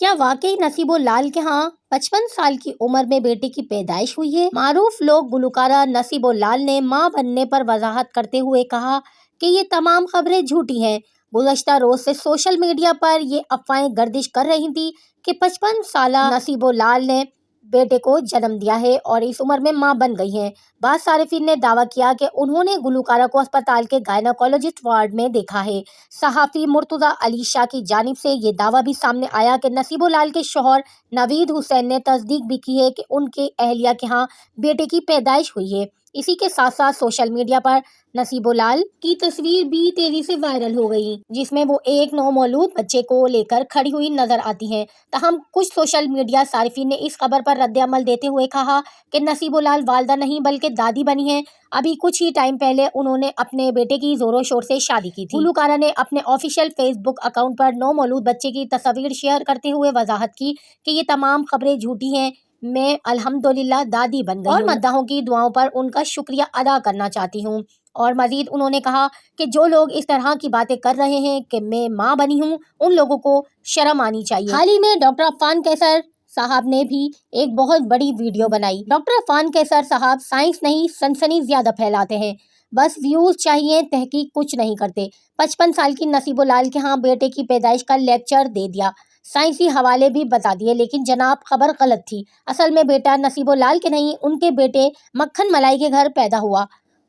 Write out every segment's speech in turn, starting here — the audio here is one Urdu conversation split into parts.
کیا واقعی نصیب لال کے ہاں 55 سال کی عمر میں بیٹے کی پیدائش ہوئی ہے؟ معروف لوک گلوکارہ نصیب لال نے ماں بننے پر وضاحت کرتے ہوئے کہا کہ یہ تمام خبریں جھوٹی ہیں۔ گزشتہ روز سے سوشل میڈیا پر یہ افواہیں گردش کر رہی تھیں کہ 55 سالہ نصیب لال نے بیٹے کو جنم دیا ہے اور اس عمر میں ماں بن گئی ہیں۔ بعض صارفین نے دعویٰ کیا کہ انہوں نے گلوکارہ کو اسپتال کے گائنیکولوجسٹ وارڈ میں دیکھا ہے۔ صحافی مرتضیٰ علی شاہ کی جانب سے یہ دعویٰ بھی سامنے آیا کہ نصیب لال کے شوہر نوید حسین نے تصدیق بھی کی ہے کہ ان کے اہلیہ کے ہاں بیٹے کی پیدائش ہوئی ہے۔ اسی کے ساتھ ساتھ سوشل میڈیا پر نصیب لال کی تصویر بھی تیزی سے وائرل ہو گئی، جس میں وہ ایک نومولود بچے کو لے کر کھڑی ہوئی نظر آتی ہیں۔ تاہم کچھ سوشل میڈیا صارفین نے اس خبر پر رد عمل دیتے ہوئے کہا کہ نصیب لال والدہ نہیں بلکہ دادی بنی ہیں۔ ابھی کچھ ہی ٹائم پہلے انہوں نے اپنے بیٹے کی زور و شور سے شادی کی تھی۔ گلوکارہ نے اپنے آفیشیل فیس بک اکاؤنٹ پر نومولود بچے کی تصویر شیئر کرتے ہوئے وضاحت کی کہ یہ تمام خبریں جھوٹی ہیں، میں الحمدللہ دادی بن گئی ہوں اور مداحوں کی دعاؤں پر ان کا شکریہ ادا کرنا چاہتی ہوں۔ اور مزید انہوں نے کہا کہ جو لوگ اس طرح کی باتیں کر رہے ہیں کہ میں ماں بنی ہوں، ان لوگوں کو شرم آنی چاہیے۔ حال ہی میں ڈاکٹر عفان قیصر صاحب نے بھی ایک بہت بڑی ویڈیو بنائی۔ ڈاکٹر عفان قیصر صاحب سائنس نہیں سنسنی زیادہ پھیلاتے ہیں، بس ویوز چاہیے، تحقیق کچھ نہیں کرتے۔ 55 سال کی نصیب لال کے ہاں بیٹے کی پیدائش کا لیکچر دے دیا، سائنسی حوالے بھی بتا دیے، لیکن جناب خبر غلط تھی۔ اصل میں بیٹا نصیب لال کے نہیں، ان کے بیٹے مکھن ملائی کے گھر پیدا ہوا۔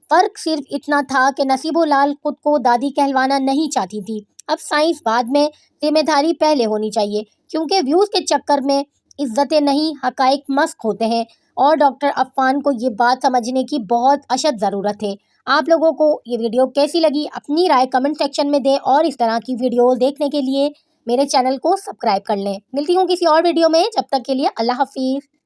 فرق صرف اتنا تھا کہ نصیب لال خود کو دادی کہلوانا نہیں چاہتی تھی۔ اب سائنس بعد میں، ذمہ داری پہلے ہونی چاہیے، کیونکہ ویوز کے چکر میں عزتیں نہیں، حقائق مسخ ہوتے ہیں اور ڈاکٹر عفان کو یہ بات سمجھنے کی بہت اشد ضرورت ہے۔ آپ لوگوں کو یہ ویڈیو کیسی لگی؟ اپنی رائے کمنٹ سیکشن میں دیں اور اس طرح کی ویڈیوز دیکھنے کے لیے میرے چینل کو سبسکرائب کر لیں۔ ملتی ہوں کسی اور ویڈیو میں، جب تک کے لیے اللہ حافظ۔